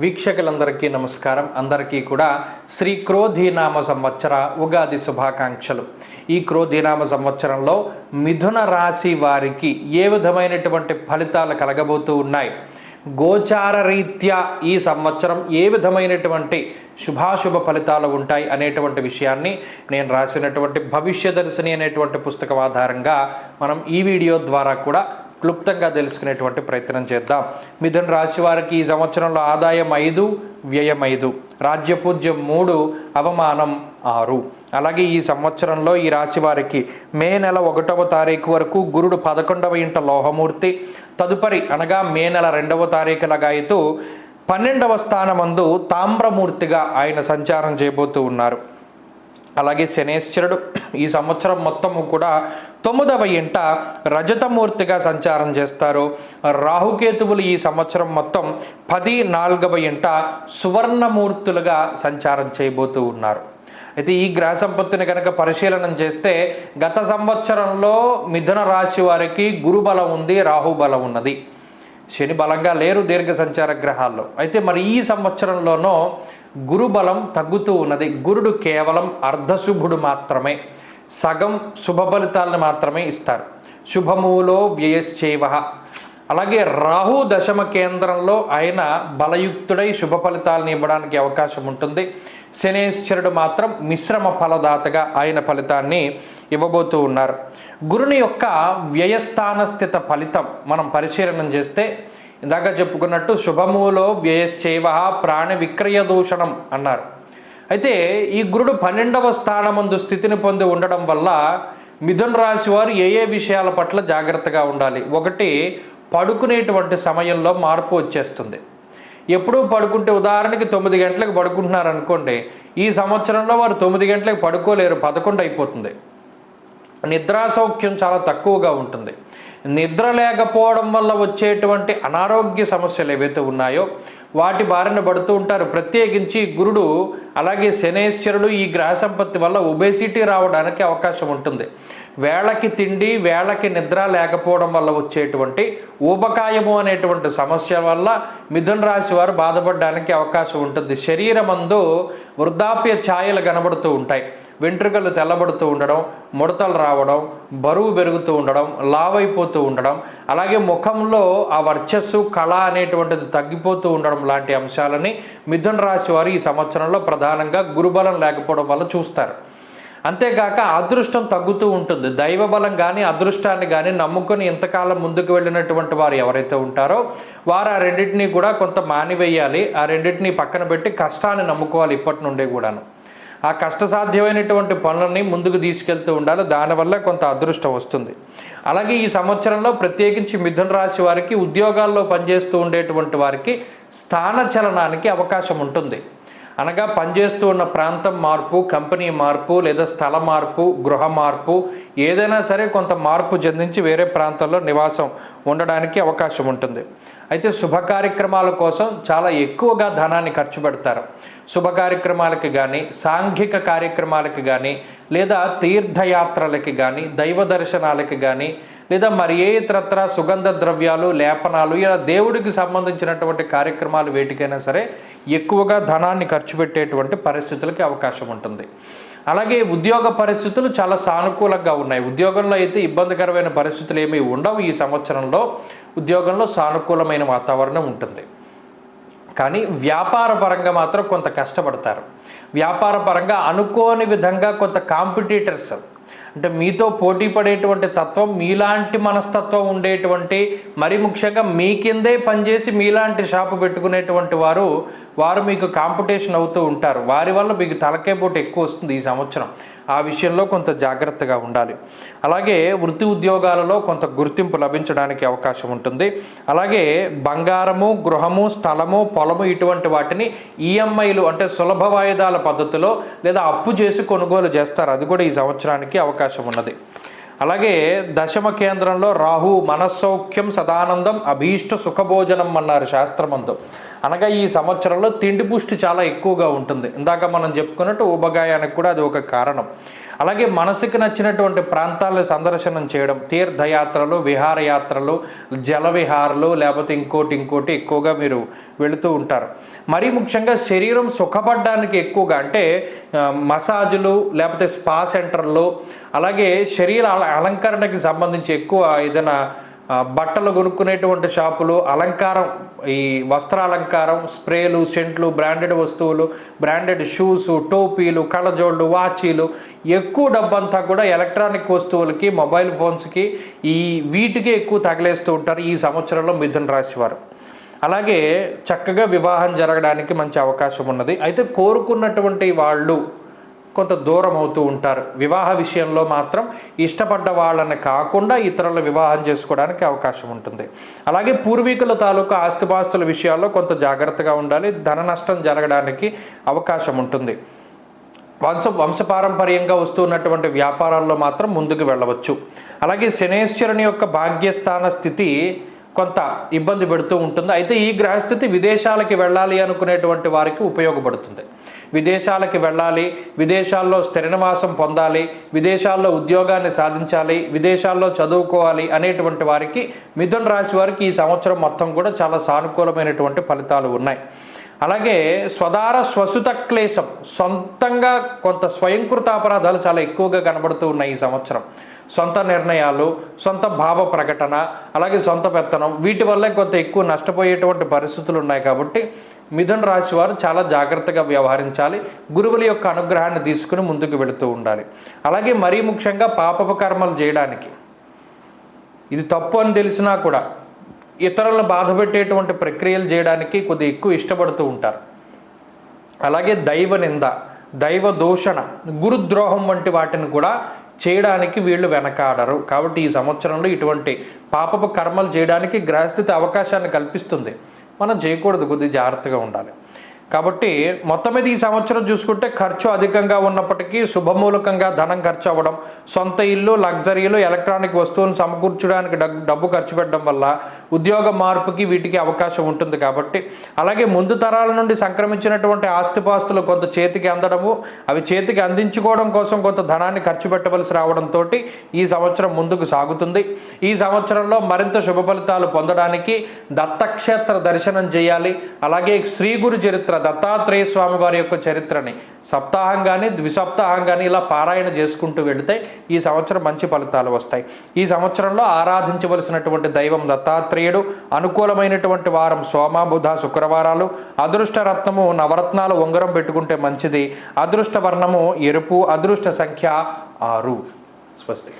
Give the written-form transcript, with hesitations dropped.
వీక్షకులందరికీ నమస్కారం. అందరికీ కూడా శ్రీ క్రోధీనామ సంవత్సర ఉగాది శుభాకాంక్షలు. ఈ క్రోధీనామ సంవత్సరంలో మిథున రాశి వారికి ఏ విధమైనటువంటి ఫలితాలు కలగబోతూ ఉన్నాయి, గోచార రీత్యా ఈ సంవత్సరం ఏ విధమైనటువంటి శుభాశుభ ఫలితాలు ఉంటాయి అనేటువంటి విషయాన్ని నేను రాసినటువంటి భవిష్యదర్శిని అనేటువంటి పుస్తకం ఆధారంగా మనం ఈ వీడియో ద్వారా కూడా క్లుప్తంగా తెలుసుకునేటువంటి ప్రయత్నం చేద్దాం. మిథున రాశి వారికి ఈ సంవత్సరంలో ఆదాయం 5, వ్యయం 5, రాజ్యపూజ్యం 3, అవమానం 6. అలాగే ఈ సంవత్సరంలో ఈ రాశి వారికి మే నెల 1వ తారీఖు వరకు గురుడు 11వ ఇంట లోహమూర్తి, తదుపరి అనగా మే నెల 2వ తారీఖు లగాయితూ 12వ స్థానమందు తామ్రమూర్తిగా ఆయన సంచారం చేయబోతూ ఉన్నారు. అలాగే శనేశ్వరుడు ఈ సంవత్సరం మొత్తము కూడా 9వ ఇంట రజతమూర్తిగా సంచారం చేస్తారు. రాహుకేతువులు ఈ సంవత్సరం మొత్తం 10, 4వ ఇంట సువర్ణమూర్తులుగా సంచారం చేయబోతూ ఉన్నారు. అయితే ఈ గ్రహ సంపత్తిని కనుక పరిశీలనం చేస్తే గత సంవత్సరంలో మిథున రాశి వారికి గురు బలం ఉంది, రాహు బలం ఉన్నది, శని బలంగా లేరు దీర్ఘ సంచార గ్రహాల్లో. అయితే మరి ఈ సంవత్సరంలోనో గురు బలం తగ్గుతూ ఉన్నది. గురుడు కేవలం అర్ధశుభుడు మాత్రమే, సగం శుభ ఫలితాలను మాత్రమే ఇస్తారు. శుభమూలో వ్యయశ్చైవ. అలాగే రాహు దశమ కేంద్రంలో ఆయన బలయుక్తుడై శుభ ఫలితాలను ఇవ్వడానికి అవకాశం ఉంటుంది. శనేశ్వరుడు మాత్రం మిశ్రమ ఫలదాతగా ఆయన ఫలితాన్ని ఇవ్వబోతూ ఉన్నారు. గురుని యొక్క వ్యయస్థాన స్థిత ఫలితం మనం పరిశీలనం చేస్తే ఇందాక చెప్పుకున్నట్టు శుభమూలో వ్యయశ్చైవ ప్రాణ విక్రయ దూషణం అన్నారు. అయితే ఈ గురుడు 12వ స్థానమందు స్థితిని పొంది ఉండడం వల్ల మిథున రాశి వారు ఏ విషయాల పట్ల జాగ్రత్తగా ఉండాలి. ఒకటి, పడుకునేటువంటి సమయంలో మార్పు వచ్చేస్తుంది. ఎప్పుడూ పడుకుంటే ఉదాహరణకి 9 గంటలకు పడుకుంటున్నారు అనుకోండి, ఈ సంవత్సరంలో వారు 9 గంటలకు పడుకోలేరు, 11 అయిపోతుంది. నిద్రా సౌఖ్యం చాలా తక్కువగా ఉంటుంది. నిద్ర లేకపోవడం వల్ల వచ్చేటువంటి అనారోగ్య సమస్యలు ఏవైతే ఉన్నాయో వాటి బారిన పడుతూ ఉంటారు. ప్రత్యేకించి గురుడు అలాగే శనేశ్వరుడు ఈ గ్రహ సంపత్తి వల్ల ఒబేసిటీ రావడానికి అవకాశం ఉంటుంది. వేళకి తిండి, వేళకి నిద్ర లేకపోవడం వల్ల వచ్చేటువంటి ఊబకాయము అనేటువంటి సమస్య వల్ల మిథున రాశి వారు బాధపడడానికి అవకాశం ఉంటుంది. శరీరమందు వృద్ధాప్య ఛాయలు కనబడుతూ ఉంటాయి. వెంట్రుకలు తెల్లబడుతూ ఉండడం, ముడతలు రావడం, బరువు పెరుగుతూ ఉండడం, లావైపోతూ ఉండడం, అలాగే ముఖంలో ఆ వర్చస్సు, కళ అనేటువంటిది తగ్గిపోతూ ఉండడం లాంటి అంశాలని మిథున రాశి వారు ఈ సంవత్సరంలో ప్రధానంగా గురుబలం లేకపోవడం వల్ల చూస్తారు. అంతేకాక అదృష్టం తగ్గుతూ ఉంటుంది. దైవబలం కానీ అదృష్టాన్ని కానీ నమ్ముకొని ఇంతకాలం ముందుకు వెళ్ళినటువంటి వారు ఎవరైతే ఉంటారో వారు ఆ రెండింటినీ కూడా కొంత మానివేయాలి. ఆ రెండింటినీ పక్కన పెట్టి కష్టాన్ని నమ్ముకోవాలి. ఇప్పటి నుండే కూడాను ఆ కష్టసాధ్యమైనటువంటి పనులని ముందుకు తీసుకెళ్తూ ఉండాలి. దానివల్ల కొంత అదృష్టం వస్తుంది. అలాగే ఈ సంవత్సరంలో ప్రత్యేకించి మిథున రాశి వారికి ఉద్యోగాల్లో పనిచేస్తూ ఉండేటువంటి వారికి స్థానచలనానికి అవకాశం ఉంటుంది. అనగా పనిచేస్తూ ఉన్న ప్రాంతం మార్పు, కంపెనీ మార్పు, లేదా స్థల మార్పు, గృహ మార్పు, ఏదైనా సరే కొంత మార్పు చెందించి వేరే ప్రాంతంలో నివాసం ఉండడానికి అవకాశం ఉంటుంది. అయితే శుభ కార్యక్రమాల కోసం చాలా ఎక్కువగా ధనాన్ని ఖర్చు పెడతారు. శుభ కార్యక్రమాలకి కానీ, సాంఘిక కార్యక్రమాలకి కానీ, లేదా తీర్థయాత్రలకి కానీ, దైవ దర్శనాలకి కానీ, లేదా మరి ఏ ఇతరత్ర సుగంధ ద్రవ్యాలు, లేపనాలు, ఇలా దేవుడికి సంబంధించినటువంటి కార్యక్రమాలు వేటికైనా సరే ఎక్కువగా ధనాన్ని ఖర్చు పెట్టేటువంటి పరిస్థితులకి అవకాశం ఉంటుంది. అలాగే ఉద్యోగ పరిస్థితులు చాలా సానుకూలంగా ఉన్నాయి. ఉద్యోగంలో అయితే ఇబ్బందికరమైన పరిస్థితులు ఏమీ ఉండవు. ఈ సంవత్సరంలో ఉద్యోగంలో సానుకూలమైన వాతావరణం ఉంటుంది. కానీ వ్యాపార పరంగా మాత్రం కొంత కష్టపడతారు. వ్యాపార పరంగా అనుకోని విధంగా కొంత కాంపిటీటర్స్, అంటే మీతో పోటీ పడేటువంటి తత్వం, మీలాంటి మనస్తత్వం ఉండేటువంటి, మరి ముఖ్యంగా మీ కిందే పనిచేసి మీలాంటి షాపు పెట్టుకునేటువంటి వారు మీకు కాంపిటీషన్ అవుతూ ఉంటారు. వారి వల్ల మీకు తలకే పోటు ఎక్కువ వస్తుంది ఈ సంవత్సరం. ఆ విషయంలో కొంత జాగ్రత్తగా ఉండాలి. అలాగే వృత్తి ఉద్యోగాలలో కొంత గుర్తింపు లభించడానికి అవకాశం ఉంటుంది. అలాగే బంగారము, గృహము, స్థలము, పొలము ఇటువంటి వాటిని ఈఎంఐలు అంటే సులభ వాయిదాల పద్ధతిలో లేదా అప్పు చేసి కొనుగోలు చేస్తారు. అది కూడా ఈ సంవత్సరానికి అవకాశం ఉన్నది. అలాగే దశమ కేంద్రంలో రాహు మనస్సౌఖ్యం సదానందం అభీష్ట సుఖభోజనం అన్నారు శాస్త్రమందు. అనగా ఈ సంవత్సరంలో తిండి పుష్టి చాలా ఎక్కువగా ఉంటుంది. ఇందాక మనం చెప్పుకున్నట్టు ఊబగాయానికి కూడా అది ఒక కారణం. అలాగే మనసుకు నచ్చినటువంటి ప్రాంతాలను సందర్శనం చేయడం, తీర్థయాత్రలు, విహారయాత్రలు, జల విహారాలు, లేకపోతే ఇంకోటి ఎక్కువగా మీరు వెళుతూ ఉంటారు. మరీ ముఖ్యంగా శరీరం సుఖపడడానికి ఎక్కువగా అంటే మసాజులు లేకపోతే స్పా సెంటర్లు, అలాగే శరీర అలంకరణకి సంబంధించి ఎక్కువ ఏదైనా బట్టలు కొనుక్కునేటువంటి షాపులు, అలంకారం, ఈ వస్త్రాలంకారం, స్ప్రేలు, సెంట్లు, బ్రాండెడ్ వస్తువులు, బ్రాండెడ్ షూస్, టోపీలు, కళ్ళజోళ్ళు, వాచీలు, ఎక్కువ డబ్బంతా కూడా ఎలక్ట్రానిక్ వస్తువులకి, మొబైల్ ఫోన్స్కి, వీటికి ఎక్కువ తగిలేస్తూ ఉంటారు ఈ సంవత్సరంలో మిథున రాశి వారు. అలాగే చక్కగా వివాహం జరగడానికి మంచి అవకాశం ఉన్నది. అయితే కోరుకున్నటువంటి వాళ్ళు కొంత దూరం అవుతూ ఉంటారు. వివాహ విషయంలో మాత్రం ఇష్టపడ్డ వాళ్ళని కాకుండా ఇతరుల వివాహం చేసుకోవడానికి అవకాశం ఉంటుంది. అలాగే పూర్వీకుల తాలూకు ఆస్తిపాస్తుల విషయాల్లో కొంత జాగ్రత్తగా ఉండాలి. ధన నష్టం జరగడానికి అవకాశం ఉంటుంది. వంశపారంపర్యంగా వస్తున్నటువంటి వ్యాపారాల్లో మాత్రం ముందుకు వెళ్ళవచ్చు. అలాగే శనేశ్వరుని యొక్క భాగ్యస్థాన స్థితి కొంత ఇబ్బంది పెడుతూ ఉంటుంది. అయితే ఈ గ్రహస్థితి విదేశాలకి వెళ్ళాలి అనుకునేటువంటి వారికి ఉపయోగపడుతుంది. విదేశాలకి వెళ్ళాలి, విదేశాల్లో స్థిర నివాసం పొందాలి, విదేశాల్లో ఉద్యోగాన్ని సాధించాలి, విదేశాల్లో చదువుకోవాలి అనేటువంటి వారికి మిథున రాశి వారికి ఈ సంవత్సరం మొత్తం కూడా చాలా సానుకూలమైనటువంటి ఫలితాలు ఉన్నాయి. అలాగే స్వదార స్వసుత క్లేశం, సొంతంగా కొంత స్వయంకృత అపరాధాలు చాలా ఎక్కువగా కనబడుతూ ఉన్నాయి ఈ సంవత్సరం. సొంత నిర్ణయాలు, సొంత భావ ప్రకటన, అలాగే సొంత పెత్తనం, వీటి వల్లే కొంత ఎక్కువ నష్టపోయేటువంటి పరిస్థితులు ఉన్నాయి. కాబట్టి మిథున రాశి వారు చాలా జాగ్రత్తగా వ్యవహరించాలి. గురువుల యొక్క అనుగ్రహాన్ని తీసుకుని ముందుకు వెళుతూ ఉండాలి. అలాగే మరీ ముఖ్యంగా పాపపు కర్మలు చేయడానికి, ఇది తప్పు అని తెలిసినా కూడా ఇతరులను బాధపెట్టేటువంటి ప్రక్రియలు చేయడానికి కొద్దిగా ఎక్కువ ఇష్టపడుతూ ఉంటారు. అలాగే దైవ నింద, దైవ దూషణ, గురుద్రోహం వంటి వాటిని కూడా చేయడానికి వీళ్ళు వెనకాడరు. కాబట్టి ఈ సంవత్సరంలో ఇటువంటి పాపపు కర్మలు చేయడానికి గ్రహస్థితి అవకాశాన్ని కల్పిస్తుంది. మనం చేయకూడదు, కొద్దిగా జాగ్రత్తగా ఉండాలి. కాబట్టి మొత్తం మీద ఈ సంవత్సరం చూసుకుంటే ఖర్చు అధికంగా ఉన్నప్పటికీ శుభమూలకంగా ధనం ఖర్చు అవ్వడం, సొంత ఇల్లు, లగ్జరీలు, ఎలక్ట్రానిక్ వస్తువులను సమకూర్చడానికి డబ్బు ఖర్చు పెట్టడం వల్ల ఉద్యోగ మార్పుకి వీటికి అవకాశం ఉంటుంది. కాబట్టి అలాగే ముందు తరాల నుండి సంక్రమించినటువంటి ఆస్తిపాస్తులు కొంత చేతికి అందడము, అవి చేతికి అందించుకోవడం కోసం కొంత ధనాన్ని ఖర్చు పెట్టవలసి రావడంతో ఈ సంవత్సరం ముందుకు సాగుతుంది. ఈ సంవత్సరంలో మరింత శుభ ఫలితాలు పొందడానికి దత్తక్షేత్ర దర్శనం చేయాలి. అలాగే శ్రీ గురు చరిత్ర, దత్తాత్రేయ స్వామి వారి యొక్క చరిత్రని సప్తాహం కానీ ద్విసప్తాహం కానీ ఇలా పారాయణ చేసుకుంటూ వెళితే ఈ సంవత్సరం మంచి ఫలితాలు వస్తాయి. ఈ సంవత్సరంలో ఆరాధించవలసినటువంటి దైవం దత్తాత్రేయుడు. అనుకూలమైనటువంటి వారం సోమ, బుధ, శుక్రవారాలు. అదృష్ట రత్నము నవరత్నాలు ఉంగరం పెట్టుకుంటే మంచిది. అదృష్ట వర్ణము ఎరుపు. అదృష్ట సంఖ్య 6. స్వస్తి.